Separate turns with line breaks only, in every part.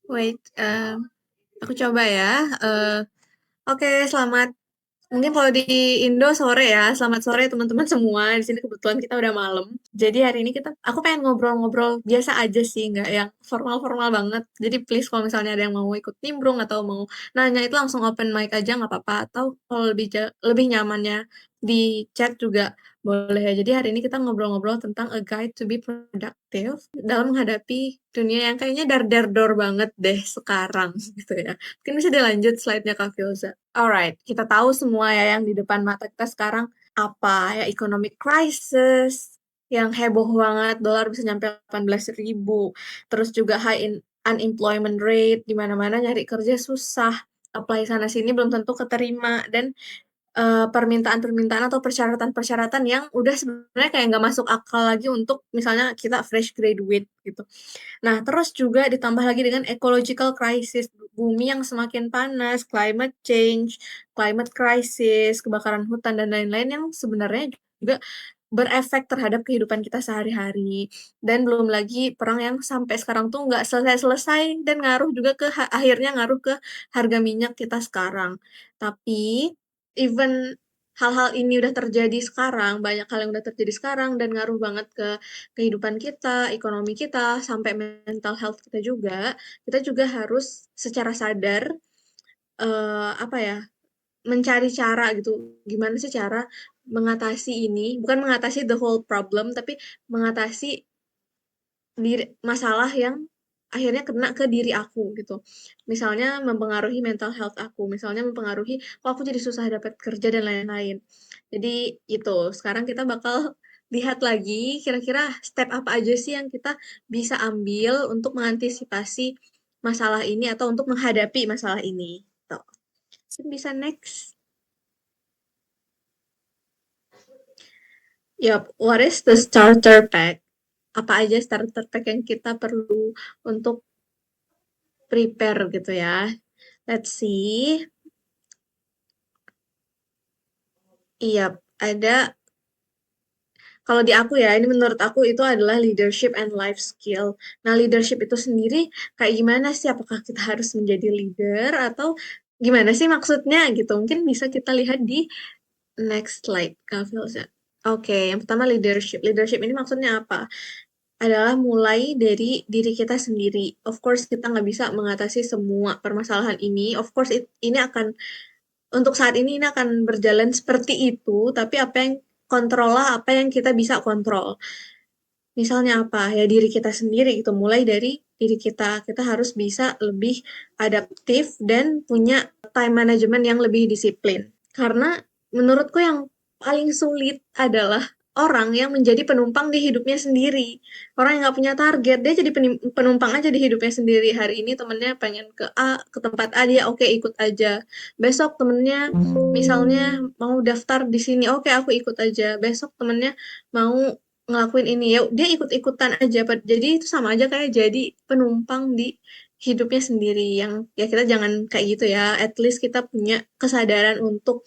Wait, aku coba ya. Oke, selamat. Mungkin kalau di Indo sore ya. Selamat sore teman-teman semua. Di sini kebetulan kita udah malam. Jadi hari ini aku pengen ngobrol-ngobrol biasa aja sih, nggak yang formal-formal banget. Jadi please kalau misalnya ada yang mau ikut nimbrung atau mau nanya itu langsung open mic aja nggak apa-apa. Atau kalau lebih nyamannya di chat juga boleh. Jadi hari ini kita ngobrol-ngobrol tentang a guide to be productive dalam menghadapi dunia yang kayaknya dar-dar-dor banget deh sekarang gitu ya. Mungkin bisa dilanjut slide-nya Kak Filza. Alright, kita tahu semua ya yang di depan mata kita sekarang apa ya, economic crisis yang heboh banget, dolar bisa nyampe 18.000, terus juga unemployment rate, di mana-mana nyari kerja susah, apply sana sini belum tentu keterima, dan permintaan-permintaan atau persyaratan-persyaratan yang udah sebenarnya kayak nggak masuk akal lagi untuk misalnya kita fresh graduate gitu. Nah, terus juga ditambah lagi dengan ecological crisis, bumi yang semakin panas, climate change, climate crisis, kebakaran hutan, dan lain-lain yang sebenarnya juga berefek terhadap kehidupan kita sehari-hari. Dan belum lagi perang yang sampai sekarang tuh nggak selesai-selesai dan ngaruh juga akhirnya ngaruh ke harga minyak kita sekarang. Tapi, even hal-hal ini udah terjadi sekarang, banyak hal yang udah terjadi sekarang dan ngaruh banget ke kehidupan kita, ekonomi kita, sampai mental health kita juga harus secara sadar, apa ya, mencari cara gitu, gimana sih cara mengatasi ini, bukan mengatasi the whole problem, tapi mengatasi masalah yang akhirnya kena ke diri aku gitu. Misalnya mempengaruhi mental health aku, misalnya mempengaruhi kok aku jadi susah dapat kerja dan lain-lain. Jadi itu, sekarang kita bakal lihat lagi kira-kira step apa aja sih yang kita bisa ambil untuk mengantisipasi masalah ini atau untuk menghadapi masalah ini. Tuh. Bisa next. Yup, what is the starter pack? Apa aja starter pack yang kita perlu untuk prepare gitu ya. Let's see. Iya, ada. Kalau di aku ya, ini menurut aku itu adalah leadership and life skill. Nah, leadership itu sendiri kayak gimana sih? Apakah kita harus menjadi leader atau gimana sih maksudnya gitu? Mungkin bisa kita lihat di next slide, Kak Filza. Oke, yang pertama leadership. Leadership ini maksudnya apa? Adalah mulai dari diri kita sendiri. Of course, kita nggak bisa mengatasi semua permasalahan ini. Of course, ini akan untuk saat ini akan berjalan seperti itu, tapi kontrollah apa yang kita bisa kontrol. Misalnya apa? Ya diri kita sendiri gitu. Mulai dari diri kita. Kita harus bisa lebih adaptif dan punya time management yang lebih disiplin. Karena menurutku yang paling sulit adalah orang yang menjadi penumpang di hidupnya sendiri. Orang yang nggak punya target, dia jadi penumpang aja di hidupnya sendiri. Hari ini temennya pengen ke tempat A, dia oke ikut aja. Besok temennya misalnya mau daftar di sini, oke aku ikut aja. Besok temennya mau ngelakuin ini, ya dia ikut-ikutan aja. Jadi itu sama aja kayak jadi penumpang di hidupnya sendiri yang ya kita jangan kayak gitu ya. At least kita punya kesadaran untuk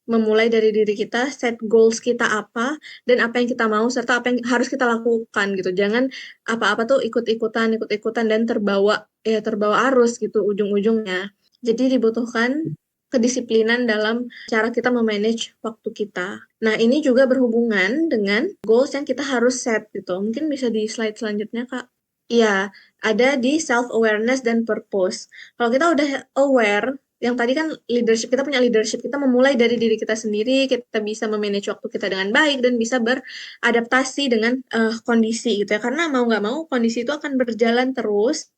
memulai dari diri kita, set goals kita apa, dan apa yang kita mau, serta apa yang harus kita lakukan gitu. Jangan apa-apa tuh ikut-ikutan, dan terbawa arus gitu ujung-ujungnya. Jadi dibutuhkan kedisiplinan dalam cara kita memanage waktu kita. Nah, ini juga berhubungan dengan goals yang kita harus set gitu. Mungkin bisa di slide selanjutnya, Kak. Iya, ada di self-awareness dan purpose. Kalau kita udah aware, yang tadi kan leadership, kita punya leadership, kita memulai dari diri kita sendiri, kita bisa memanage waktu kita dengan baik, dan bisa beradaptasi dengan kondisi gitu ya. Karena mau nggak mau, kondisi itu akan berjalan terus,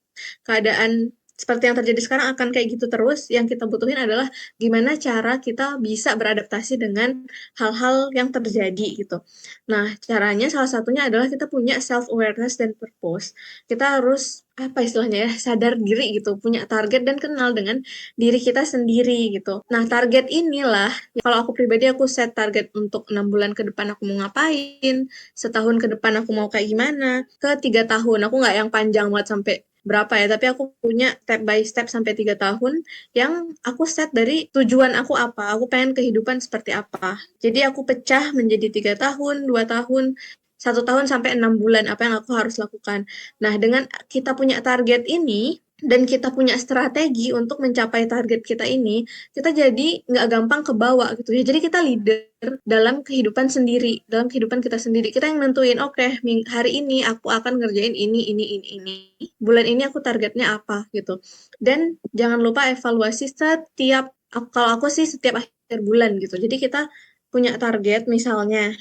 keadaan seperti yang terjadi sekarang akan kayak gitu terus. Yang kita butuhin adalah gimana cara kita bisa beradaptasi dengan hal-hal yang terjadi gitu. Nah, caranya salah satunya adalah kita punya self awareness dan purpose. Kita harus apa istilahnya ya, sadar diri gitu, punya target dan kenal dengan diri kita sendiri gitu. Nah, target inilah kalau aku pribadi aku set target untuk 6 bulan ke depan aku mau ngapain, setahun ke depan aku mau kayak gimana, ke 3 tahun aku nggak yang panjang banget sampai berapa ya, tapi aku punya step by step sampai 3 tahun yang aku set dari tujuan aku apa, aku pengen kehidupan seperti apa. Jadi aku pecah menjadi 3 tahun, 2 tahun, 1 tahun sampai 6 bulan apa yang aku harus lakukan. Nah, dengan kita punya target ini, dan kita punya strategi untuk mencapai target kita ini, kita jadi nggak gampang kebawa gitu ya. Jadi kita leader dalam kehidupan sendiri, dalam kehidupan kita sendiri. Kita yang nentuin, oke, hari ini aku akan ngerjain ini. Bulan ini aku targetnya apa gitu. Dan jangan lupa evaluasi setiap, kalau aku sih setiap akhir bulan gitu. Jadi kita punya target misalnya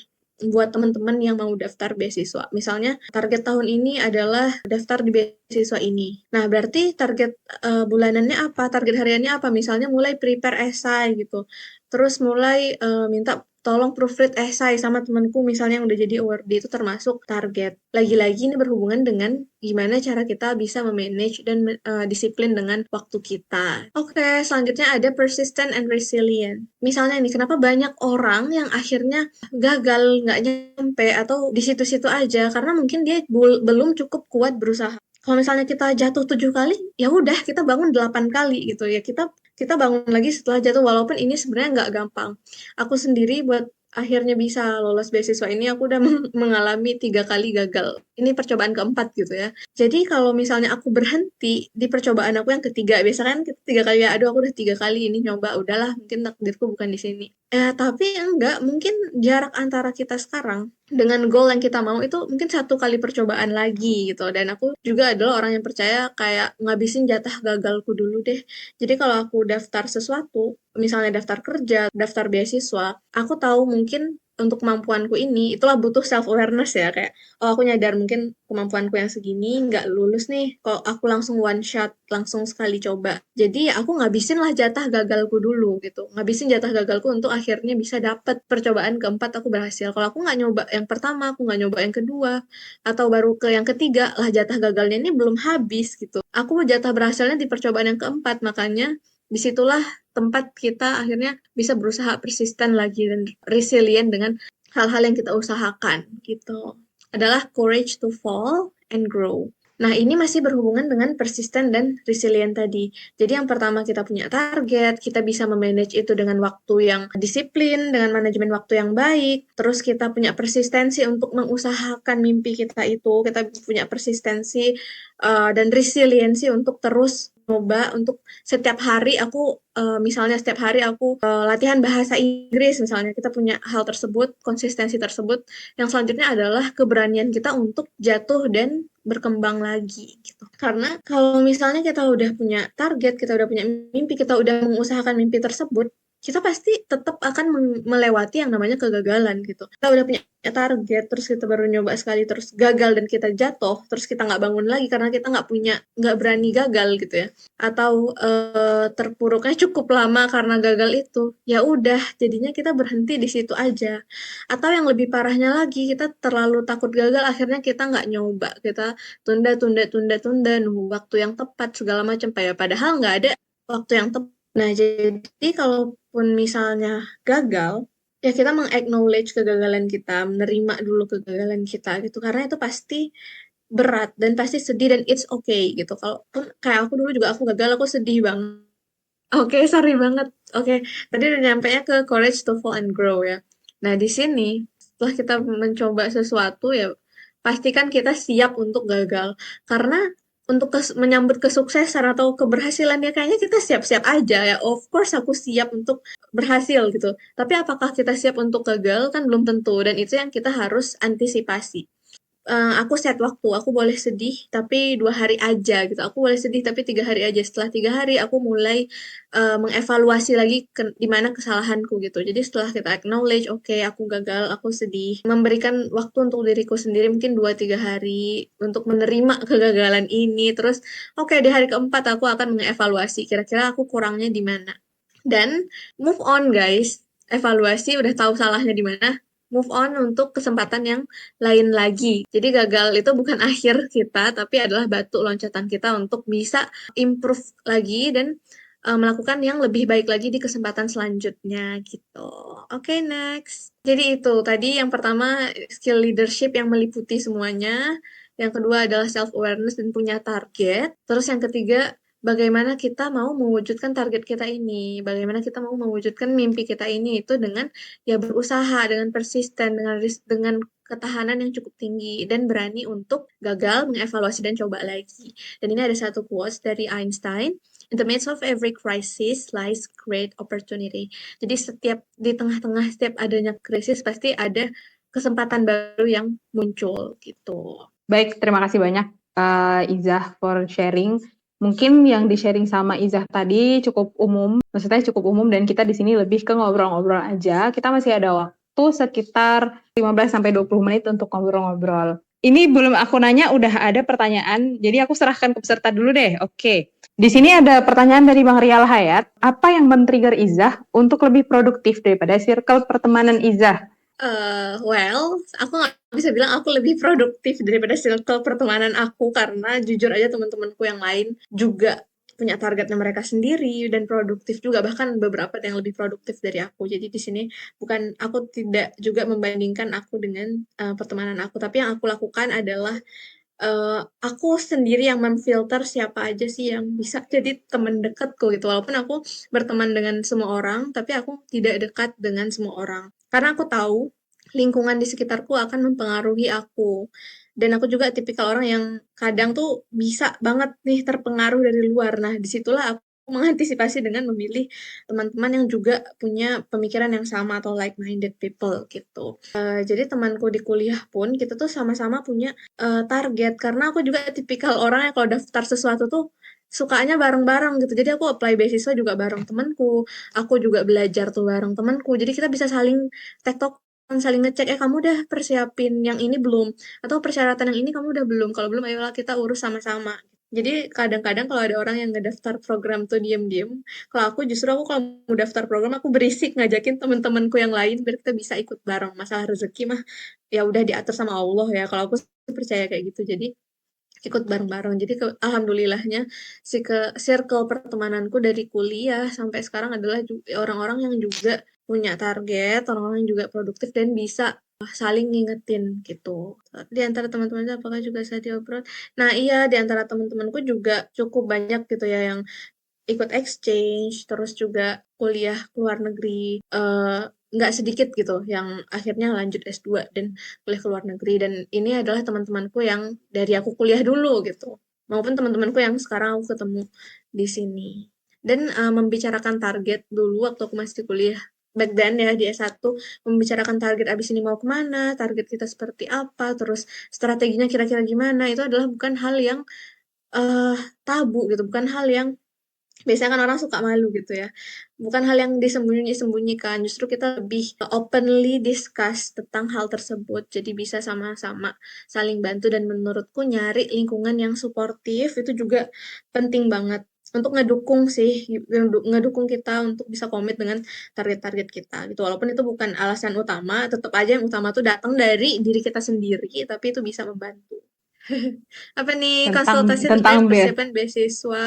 buat teman-teman yang mau daftar beasiswa. Misalnya target tahun ini adalah daftar di beasiswa ini. Nah, berarti target bulanannya apa? Target hariannya apa? Misalnya mulai prepare esai gitu. Terus mulai minta tolong proofread esai sama temanku misalnya yang udah jadi award itu termasuk target. Lagi-lagi ini berhubungan dengan gimana cara kita bisa memanage dan disiplin dengan waktu kita. Oke, selanjutnya ada persistent and resilient. Misalnya nih, kenapa banyak orang yang akhirnya gagal, nggak nyampe, atau di situ-situ aja, karena mungkin dia belum cukup kuat berusaha. Kalau misalnya kita jatuh 7 kali, ya udah kita bangun 8 kali gitu ya. Kita kita bangun lagi setelah jatuh, walaupun ini sebenarnya nggak gampang. Aku sendiri buat akhirnya bisa lolos beasiswa ini, aku udah mengalami 3 kali gagal. Ini percobaan keempat gitu ya. Jadi kalau misalnya aku berhenti di percobaan aku yang ketiga, biasa kan kita 3 kali ya, aduh aku udah 3 kali ini nyoba, udahlah mungkin takdirku bukan di sini. Tapi enggak, mungkin jarak antara kita sekarang dengan goal yang kita mau itu mungkin 1 kali percobaan lagi gitu. Dan aku juga adalah orang yang percaya kayak ngabisin jatah gagalku dulu deh. Jadi kalau aku daftar sesuatu, misalnya daftar kerja, daftar beasiswa, aku tahu mungkin untuk kemampuanku ini, itulah butuh self awareness ya, kayak oh aku nyadar mungkin kemampuanku yang segini nggak lulus nih, kok aku langsung one shot, langsung sekali coba. Jadi ya aku ngabisin lah jatah gagalku dulu gitu, ngabisin jatah gagalku untuk akhirnya bisa dapet percobaan keempat aku berhasil. Kalau aku nggak nyoba yang pertama, aku nggak nyoba yang kedua, atau baru ke yang ketiga, lah jatah gagalnya ini belum habis gitu. Aku jatah berhasilnya di percobaan yang keempat, makanya disitulah tempat kita akhirnya bisa berusaha persisten lagi dan resilient dengan hal-hal yang kita usahakan gitu. Adalah courage to fall and grow. Nah, ini masih berhubungan dengan persisten dan resilient tadi. Jadi yang pertama kita punya target, kita bisa memanage itu dengan waktu yang disiplin, dengan manajemen waktu yang baik. Terus kita punya persistensi untuk mengusahakan mimpi kita itu. Kita punya persistensi dan resiliensi untuk terus coba untuk setiap hari aku misalnya setiap hari aku latihan bahasa Inggris misalnya, kita punya hal tersebut, konsistensi tersebut. Yang selanjutnya adalah keberanian kita untuk jatuh dan berkembang lagi gitu. Karena kalau misalnya kita udah punya target, kita udah punya mimpi, kita udah mengusahakan mimpi tersebut, kita pasti tetap akan melewati yang namanya kegagalan gitu. Kita udah punya target, terus kita baru nyoba sekali, terus gagal dan kita jatuh, terus kita nggak bangun lagi karena kita nggak berani gagal gitu ya. Atau terpuruknya cukup lama karena gagal itu, ya udah jadinya kita berhenti di situ aja. Atau yang lebih parahnya lagi, kita terlalu takut gagal, akhirnya kita nggak nyoba, kita tunda, nunggu waktu yang tepat segala macam, padahal nggak ada waktu yang tepat. Nah, jadi kalaupun misalnya gagal, ya kita meng-acknowledge kegagalan kita, menerima dulu kegagalan kita gitu, karena itu pasti berat dan pasti sedih dan it's okay gitu. Kalaupun kayak aku dulu juga aku gagal, aku sedih banget. Oke, sorry banget. Oke, tadi udah nyampenya ke courage to fall and grow ya. Nah, di sini setelah kita mencoba sesuatu ya, pastikan kita siap untuk gagal. Karena untuk menyambut kesuksesan atau keberhasilan ya kayaknya kita siap-siap aja ya. Of course aku siap untuk berhasil gitu. Tapi apakah kita siap untuk gagal kan belum tentu, dan itu yang kita harus antisipasi. Aku set waktu, aku boleh sedih tapi 2 hari aja gitu, aku boleh sedih tapi 3 hari aja, setelah 3 hari aku mulai mengevaluasi lagi di mana kesalahanku gitu. Jadi setelah kita acknowledge, oke, aku gagal, aku sedih, memberikan waktu untuk diriku sendiri mungkin 2-3 hari untuk menerima kegagalan ini, terus oke, di hari keempat aku akan mengevaluasi kira-kira aku kurangnya di mana, dan move on guys. Evaluasi udah tahu salahnya di mana, move on untuk kesempatan yang lain lagi. Jadi gagal itu bukan akhir kita, tapi adalah batu loncatan kita untuk bisa improve lagi dan melakukan yang lebih baik lagi di kesempatan selanjutnya gitu. Oke, next. Jadi itu tadi yang pertama skill leadership yang meliputi semuanya. Yang kedua adalah self awareness dan punya target. Terus yang ketiga, bagaimana kita mau mewujudkan target kita ini, bagaimana kita mau mewujudkan mimpi kita ini, itu dengan ya berusaha, dengan persisten, dengan ketahanan yang cukup tinggi dan berani untuk gagal, mengevaluasi dan coba lagi. Dan ini ada satu quotes dari Einstein, "In the midst of every crisis lies great opportunity." Jadi di tengah-tengah setiap adanya krisis pasti ada kesempatan baru yang muncul gitu.
Baik, terima kasih banyak Izah for sharing. Mungkin yang di-sharing sama Izah tadi cukup umum, maksudnya cukup umum dan kita di sini lebih ke ngobrol-ngobrol aja. Kita masih ada waktu sekitar 15-20 menit untuk ngobrol-ngobrol. Ini belum aku nanya udah ada pertanyaan, jadi aku serahkan ke peserta dulu deh. Oke. Di sini ada pertanyaan dari Bang Rial Hayat. Apa yang men-trigger Izah untuk lebih produktif daripada circle pertemanan Izah?
Aku nggak bisa bilang aku lebih produktif daripada circle pertemanan aku karena jujur aja teman-temanku yang lain juga punya targetnya mereka sendiri dan produktif juga bahkan beberapa yang lebih produktif dari aku. Jadi di sini aku tidak juga membandingkan aku dengan pertemanan aku, tapi yang aku lakukan adalah aku sendiri yang memfilter siapa aja sih yang bisa jadi teman dekatku gitu. Walaupun aku berteman dengan semua orang, tapi aku tidak dekat dengan semua orang. Karena aku tahu lingkungan di sekitarku akan mempengaruhi aku. Dan aku juga tipikal orang yang kadang tuh bisa banget nih terpengaruh dari luar. Nah, disitulah aku mengantisipasi dengan memilih teman-teman yang juga punya pemikiran yang sama atau like-minded people gitu. Jadi temanku di kuliah pun kita tuh sama-sama punya target karena aku juga tipikal orang yang kalau daftar sesuatu tuh sukanya bareng-bareng gitu. Jadi aku apply beasiswa juga bareng temanku, aku juga belajar tuh bareng temanku. Jadi kita bisa saling tektokan, saling ngecek, kamu udah persiapin yang ini belum? Atau persyaratan yang ini kamu udah belum? Kalau belum ayolah kita urus sama-sama. Jadi kadang-kadang kalau ada orang yang ngedaftar program tuh diem-diem, aku kalau mau daftar program aku berisik ngajakin temen-temenku yang lain biar kita bisa ikut bareng. Masalah rezeki mah ya udah diatur sama Allah ya. Kalau aku percaya kayak gitu. Jadi ikut bareng-bareng. Jadi alhamdulillahnya circle pertemananku dari kuliah sampai sekarang adalah orang-orang yang juga punya target, orang-orang yang juga produktif dan bisa saling ngingetin gitu. Di antara teman-teman apakah juga saya diobrol? Nah iya, di antara teman-temanku juga cukup banyak gitu ya yang ikut exchange, terus juga kuliah ke luar negeri, nggak sedikit gitu yang akhirnya lanjut S2 dan kuliah ke luar negeri. Dan ini adalah teman-temanku yang dari aku kuliah dulu gitu, maupun teman-temanku yang sekarang aku ketemu di sini. Dan membicarakan target dulu waktu aku masih kuliah, back then ya di S1, membicarakan target abis ini mau kemana, target kita seperti apa, terus strateginya kira-kira gimana, itu adalah bukan hal yang tabu gitu, bukan hal yang biasanya kan orang suka malu gitu ya. Bukan hal yang disembunyi-sembunyikan, justru kita lebih openly discuss tentang hal tersebut. Jadi bisa sama-sama saling bantu dan menurutku nyari lingkungan yang suportif itu juga penting banget untuk ngedukung sih, ngedukung kita untuk bisa komit dengan target-target kita gitu. Walaupun itu bukan alasan utama, tetap aja yang utama tuh datang dari diri kita sendiri, tapi itu bisa membantu. Apa nih konsultasi
Tentang
terkait persiapan beasiswa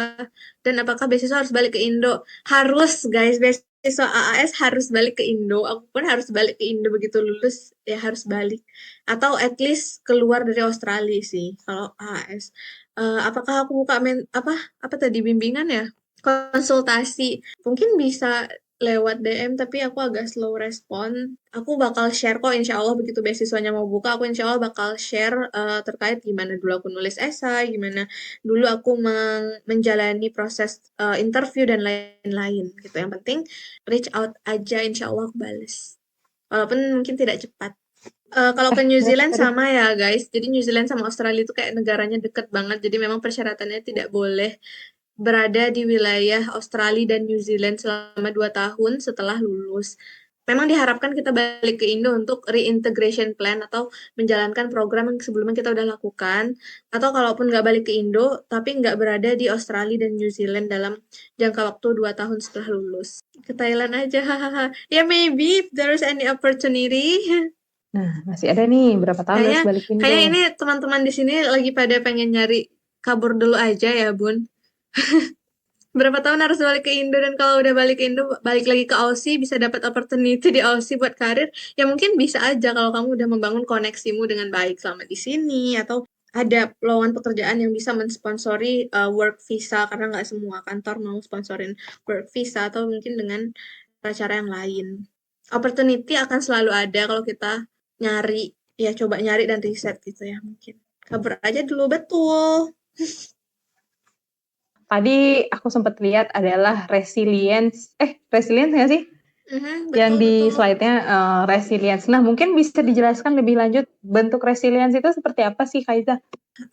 dan apakah beasiswa harus balik ke Indo? Harus guys, beasiswa AAS harus balik ke Indo. Aku pun harus balik ke Indo begitu lulus ya harus balik. Atau at least keluar dari Australia sih kalau AAS. Apakah aku buka apa tadi bimbingan ya? Konsultasi. Mungkin bisa lewat DM tapi aku agak slow respon. Aku bakal share kok insya Allah begitu beasiswanya mau buka, aku insya Allah bakal share terkait gimana dulu aku nulis esai, gimana dulu aku menjalani proses interview dan lain-lain gitu. Yang penting reach out aja, insya Allah aku bales. Walaupun mungkin tidak cepat. Kalau ke New Zealand sama ya guys, jadi New Zealand sama Australia itu kayak negaranya deket banget, jadi memang persyaratannya tidak boleh berada di wilayah Australia dan New Zealand selama 2 tahun setelah lulus. Memang diharapkan kita balik ke Indo untuk reintegration plan atau menjalankan program yang sebelumnya kita udah lakukan. Atau kalaupun nggak balik ke Indo, tapi nggak berada di Australia dan New Zealand dalam jangka waktu 2 tahun setelah lulus. Ke Thailand aja, hahaha. Ya maybe if there's any opportunity.
Nah, masih ada nih berapa tahun harus
Kayaknya
balik
kayaknya
Indo.
ini teman-teman di sini lagi pada pengen nyari kabur dulu aja ya, Bun. Berapa tahun harus balik ke Indo dan kalau udah balik ke Indo balik lagi ke Aussie bisa dapat opportunity di Aussie buat karir ya mungkin bisa aja kalau kamu udah membangun koneksimu dengan baik selama di sini atau ada lowongan pekerjaan yang bisa mensponsori work visa karena nggak semua kantor mau sponsorin work visa atau mungkin dengan cara yang lain. Opportunity akan selalu ada kalau kita nyari ya coba nyari dan riset gitu ya mungkin. Cover aja dulu, betul.
Tadi aku sempat lihat adalah resilience nggak sih?
Mhm,
Yang
betul
di
betul.
slide-nya resilience. Nah, mungkin bisa dijelaskan lebih lanjut bentuk resilience itu seperti apa sih, Kaiza?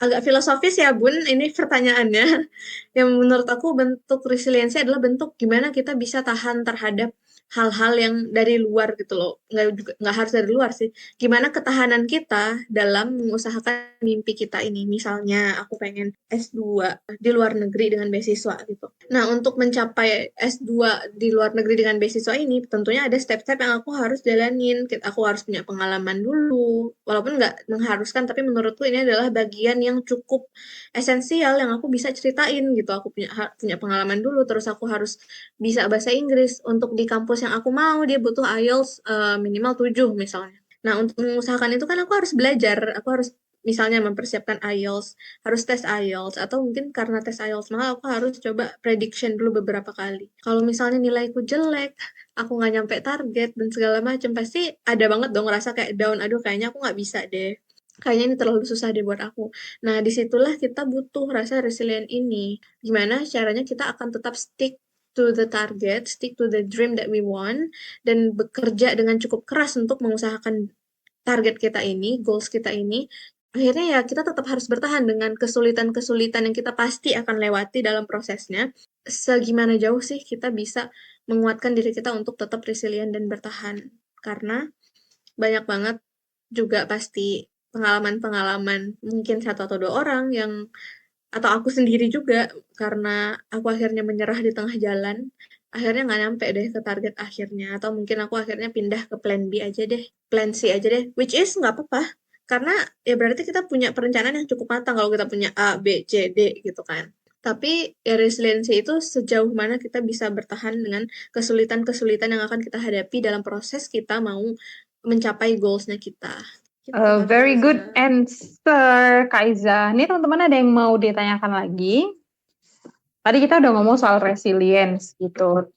Agak filosofis ya Bun, ini pertanyaannya. Yang menurut aku bentuk resiliensi adalah bentuk gimana kita bisa tahan terhadap hal-hal yang dari luar gitu loh. Nggak harus dari luar sih. Gimana ketahanan kita dalam mengusahakan mimpi kita ini. Misalnya aku pengen S2 di luar negeri dengan beasiswa gitu. Nah, untuk mencapai S2 di luar negeri dengan beasiswa ini, tentunya ada step-step yang aku harus jalanin. Aku harus punya pengalaman dulu. Walaupun nggak mengharuskan, tapi menurutku ini adalah bagian yang cukup esensial yang aku bisa ceritain gitu. Aku punya pengalaman dulu, terus aku harus bisa bahasa Inggris. Untuk di kampus yang aku mau, dia butuh IELTS minimal 7 misalnya. Nah, untuk mengusahakan itu kan aku harus belajar, aku harus misalnya mempersiapkan IELTS, harus tes IELTS, atau mungkin karena tes IELTS mahal, aku harus coba prediction dulu beberapa kali. Kalau misalnya nilaiku jelek, aku nggak nyampe target dan segala macam, pasti ada banget dong rasa kayak down, aduh kayaknya aku nggak bisa deh. Kayaknya ini terlalu susah deh buat aku. Nah, disitulah kita butuh rasa resilient ini. Gimana caranya kita akan tetap stick to the target, stick to the dream that we want, dan bekerja dengan cukup keras untuk mengusahakan target kita ini, goals kita ini. Akhirnya ya kita tetap harus bertahan dengan kesulitan-kesulitan yang kita pasti akan lewati dalam prosesnya. Segimana jauh sih kita bisa menguatkan diri kita untuk tetap resilient dan bertahan. Karena banyak banget juga pasti pengalaman-pengalaman mungkin satu atau dua orang yang atau aku sendiri juga karena aku akhirnya menyerah di tengah jalan akhirnya nggak nyampe deh ke target akhirnya atau mungkin aku akhirnya pindah ke plan B aja deh plan C aja deh which is nggak apa-apa karena ya berarti kita punya perencanaan yang cukup matang kalau kita punya A, B, C, D gitu kan tapi ya resiliensi itu sejauh mana kita bisa bertahan dengan kesulitan-kesulitan yang akan kita hadapi dalam proses kita mau mencapai goalsnya kita. Gitu kan
Very good
Reza.
answer, Kaiza. Ini teman-teman ada yang mau ditanyakan lagi? Tadi kita udah ngomong soal resilience gitu.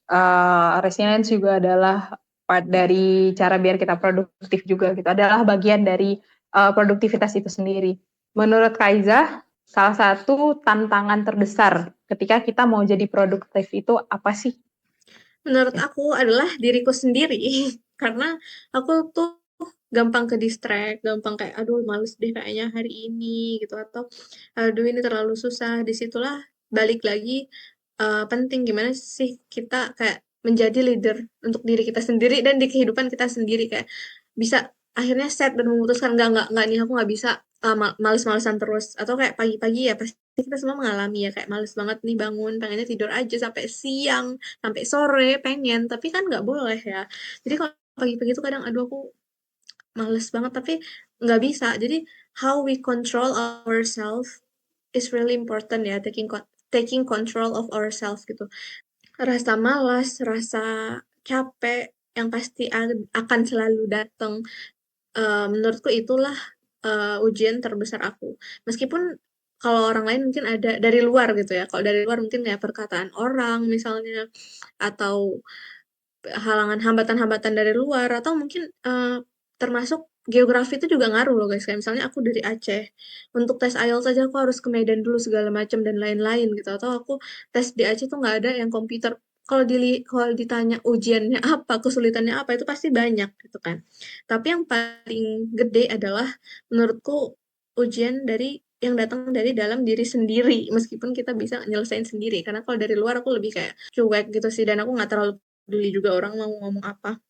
Resilience juga adalah part dari cara biar kita produktif juga gitu. Adalah bagian dari produktivitas itu sendiri. Menurut Kaiza, salah satu tantangan terbesar ketika kita mau jadi produktif itu apa sih?
Menurut aku adalah diriku sendiri. Karena aku tuh gampang ke distract, gampang kayak aduh males deh kayaknya hari ini gitu atau aduh ini terlalu susah. Disitulah balik lagi penting gimana sih kita kayak menjadi leader untuk diri kita sendiri dan di kehidupan kita sendiri kayak bisa akhirnya set dan memutuskan nggak nih aku nggak bisa males-malesan terus atau kayak pagi-pagi ya pasti kita semua mengalami ya kayak males banget nih bangun pengennya tidur aja sampai siang sampai sore pengen tapi kan nggak boleh ya jadi kalau pagi-pagi itu kadang aduh aku males banget tapi nggak bisa jadi how we control ourselves is really important ya taking control of ourselves gitu rasa malas rasa capek yang pasti akan selalu datang. Menurutku itulah ujian terbesar aku meskipun kalau orang lain mungkin ada dari luar gitu ya kalau dari luar mungkin ya perkataan orang misalnya atau halangan hambatan-hambatan dari luar atau mungkin termasuk geografi itu juga ngaruh loh guys kayak misalnya aku dari Aceh untuk tes IELTS aja aku harus ke Medan dulu segala macam dan lain-lain gitu atau aku tes di Aceh tuh nggak ada yang komputer kalau ditanya ujiannya apa kesulitannya apa itu pasti banyak gitu kan tapi yang paling gede adalah menurutku ujian dari yang datang dari dalam diri sendiri meskipun kita bisa nyelesain sendiri karena kalau dari luar aku lebih kayak cuek gitu sih dan aku nggak terlalu peduli juga orang mau ngomong apa.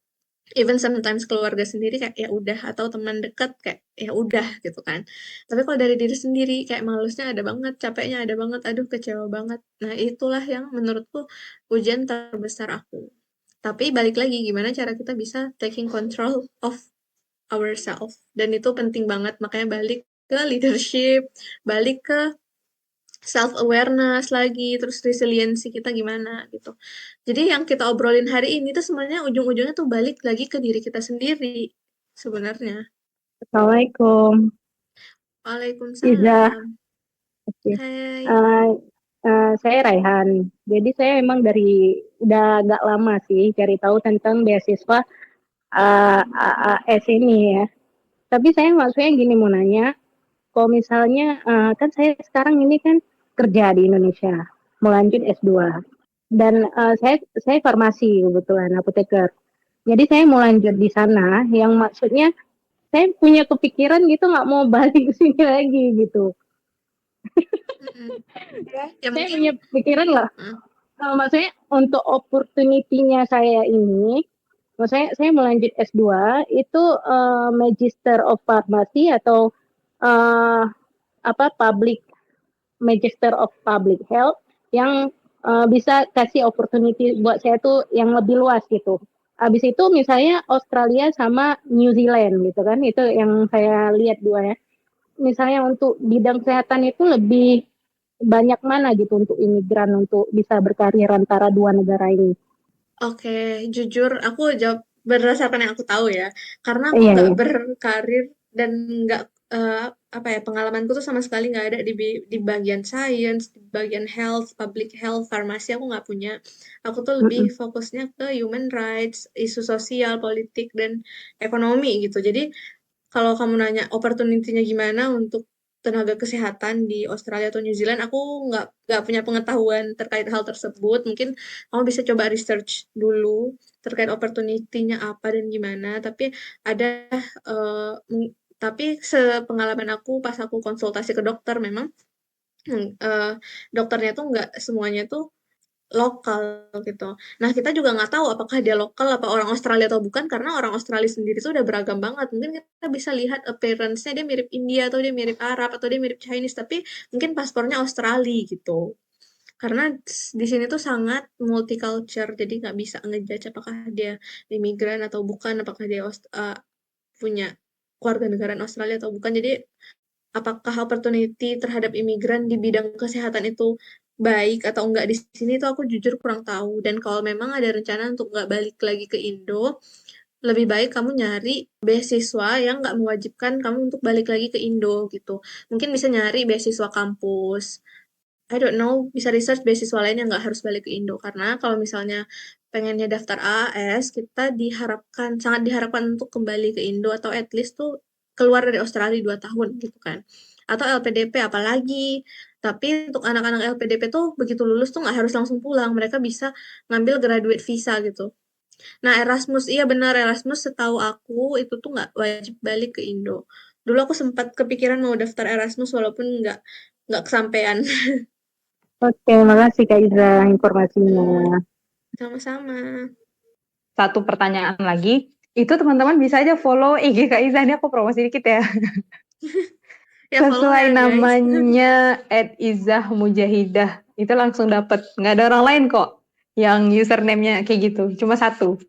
Even sometimes keluarga sendiri kayak ya udah atau teman dekat kayak ya udah gitu kan. Tapi kalau dari diri sendiri kayak malesnya ada banget, capeknya ada banget, aduh kecewa banget. Nah, itulah yang menurutku ujian terbesar aku. Tapi balik lagi gimana cara kita bisa taking control of ourselves. Dan itu penting banget makanya balik ke leadership, balik ke self awareness lagi, terus resiliensi kita gimana gitu. Jadi yang kita obrolin hari ini tuh sebenarnya ujung-ujungnya tuh balik lagi ke diri kita sendiri sebenarnya.
Assalamualaikum, Iza.
Waalaikumsalam.
Oke.
Hai.
Eh, saya Raihan. Jadi saya emang dari udah agak lama sih cari tahu tentang beasiswa AAS ini ya. Tapi saya maksudnya gini mau nanya, kalau misalnya kan saya sekarang ini kan kerja di Indonesia, mau lanjut S2 dan saya farmasi kebetulan apoteker. Jadi saya mau lanjut di sana, yang maksudnya saya punya kepikiran gitu nggak mau balik ke sini lagi gitu.
Mm-mm. Ya
Saya
mungkin
punya pikiran lah,
mm,
maksudnya untuk opportunity-nya saya ini, maksudnya saya melanjut S2 itu Magister of Pharmacy atau uh, apa public Magister of Public Health yang bisa kasih opportunity buat saya tuh yang lebih luas gitu. Habis itu misalnya Australia sama New Zealand gitu kan, itu yang saya lihat dua ya. Misalnya untuk bidang kesehatan itu lebih banyak mana gitu untuk imigran untuk bisa berkarir antara dua negara ini.
oke, jujur aku jawab berdasarkan yang aku tahu ya. Karena aku
Iya,
nggak
iya.
berkarir dan nggak apa ya pengalamanku tuh sama sekali nggak ada di bagian science, di bagian health, public health, farmasi aku nggak punya. Aku tuh lebih
Mm-mm.
fokusnya ke human rights, isu sosial, politik dan ekonomi gitu. Jadi kalau kamu nanya opportunity-nya gimana untuk tenaga kesehatan di Australia atau New Zealand, aku nggak punya pengetahuan terkait hal tersebut. Mungkin kamu bisa coba research dulu terkait opportunity-nya apa dan gimana. Tapi ada, tapi sepengalaman aku pas aku konsultasi ke dokter memang dokternya tuh nggak semuanya tuh lokal gitu. Nah, kita juga nggak tahu apakah dia lokal apa orang Australia atau bukan karena orang Australia sendiri tuh udah beragam banget. Mungkin kita bisa lihat appearance-nya dia mirip India atau dia mirip Arab atau dia mirip Chinese tapi mungkin paspornya Australia gitu. Karena di sini tuh sangat multicultural jadi nggak bisa ngejudge apakah dia imigran atau bukan, apakah dia punya keluarga negaraan Australia atau bukan. Jadi apakah opportunity terhadap imigran di bidang kesehatan itu baik atau enggak di sini tuh aku jujur kurang tahu. Dan kalau memang ada rencana untuk nggak balik lagi ke Indo, lebih baik kamu nyari beasiswa yang nggak mewajibkan kamu untuk balik lagi ke Indo gitu. Mungkin bisa nyari beasiswa kampus. I don't know, bisa research beasiswa lain yang nggak harus balik ke Indo. Karena kalau misalnya pengennya daftar AAS, kita sangat diharapkan untuk kembali ke Indo atau at least tuh keluar dari Australia 2 tahun gitu kan. Atau LPDP apalagi. Tapi untuk anak-anak LPDP tuh begitu lulus tuh nggak harus langsung pulang. Mereka bisa ngambil graduate visa gitu. Nah Erasmus, iya benar Erasmus setahu aku itu tuh nggak wajib balik ke Indo. Dulu aku sempat kepikiran mau daftar Erasmus walaupun nggak kesampaian.
Oke, makasih Kak Iza informasinya.
Hmm, sama-sama.
Satu pertanyaan lagi, itu teman-teman bisa aja follow IG Kak Iza, ini aku promosi dikit ya.
Ya follow
Sesuai
ya guys.
namanya @izahmujahidah, itu langsung dapet. Nggak ada orang lain kok yang username-nya kayak gitu, cuma satu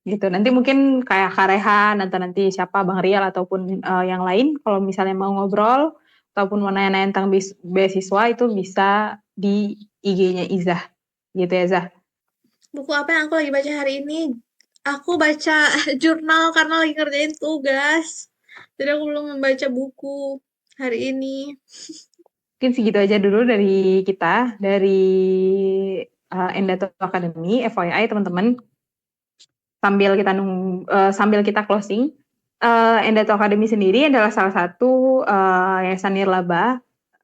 gitu. Nanti mungkin kayak Karehan atau nanti siapa Bang Rial ataupun yang lain, kalau misalnya mau ngobrol ataupun mau nanya-nanya tentang beasiswa itu bisa di IG-nya Izah gitu ya Zah.
Buku apa yang aku lagi baca hari ini? Aku baca jurnal karena lagi ngerjain tugas. Jadi aku belum membaca buku hari ini.
Mungkin segitu aja dulu dari kita, dari Endato Academy, FYI teman-teman, sambil kita closing, Endato Academy sendiri adalah salah satu yayasan nirlaba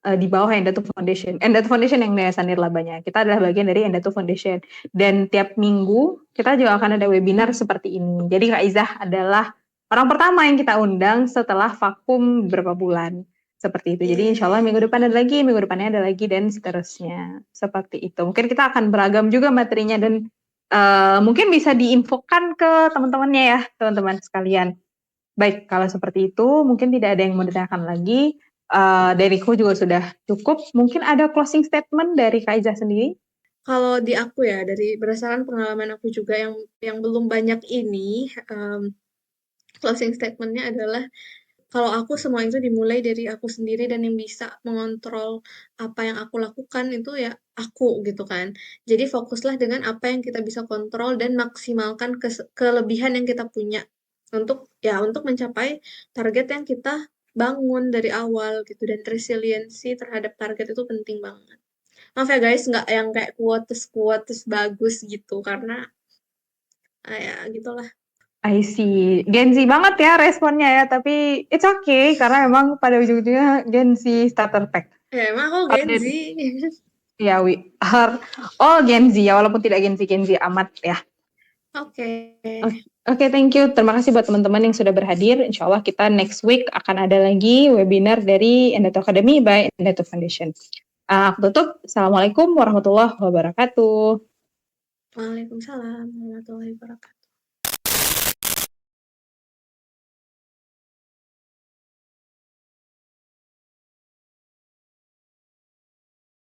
di bawah Endato Foundation. Endato Foundation yang yayasan nirlabanya. Kita adalah bagian dari Endato Foundation. Dan tiap minggu kita juga akan ada webinar seperti ini. Jadi Kak Izah adalah orang pertama yang kita undang setelah vakum beberapa bulan. Seperti itu. Jadi insya Allah minggu depan ada lagi, minggu depannya ada lagi, dan seterusnya. Seperti itu. Mungkin kita akan beragam juga materinya dan mungkin bisa diinfokan ke teman-temannya ya, teman-teman sekalian. Baik, kalau seperti itu mungkin tidak ada yang mau ditanyakan lagi. Dariku juga sudah cukup. Mungkin ada closing statement dari Kak Iza sendiri?
Kalau di aku ya, dari berdasarkan pengalaman aku juga yang belum banyak ini, closing statementnya adalah kalau aku semua itu dimulai dari aku sendiri dan yang bisa mengontrol apa yang aku lakukan itu ya aku gitu kan. Jadi fokuslah dengan apa yang kita bisa kontrol dan maksimalkan kelebihan yang kita punya untuk mencapai target yang kita bangun dari awal gitu dan resiliensi terhadap target itu penting banget. Maaf ya guys, nggak yang kayak quotes quotes bagus gitu karena ya gitulah.
I see. Gen Z banget ya responnya ya, tapi it's okay karena emang pada ujung-ujungnya Gen Z starter pack.
Ya emang aku
Kalau
Gen Z.
ya, we are all Gen Z ya, walaupun tidak Gen Z amat ya.
Oke.
Oke, thank you. Terima kasih buat teman-teman yang sudah berhadir. Insya Allah kita next week akan ada lagi webinar dari Endato Academy by Endato Foundation. Aku tutup. Assalamualaikum warahmatullahi wabarakatuh.
Waalaikumsalam warahmatullahi wabarakatuh.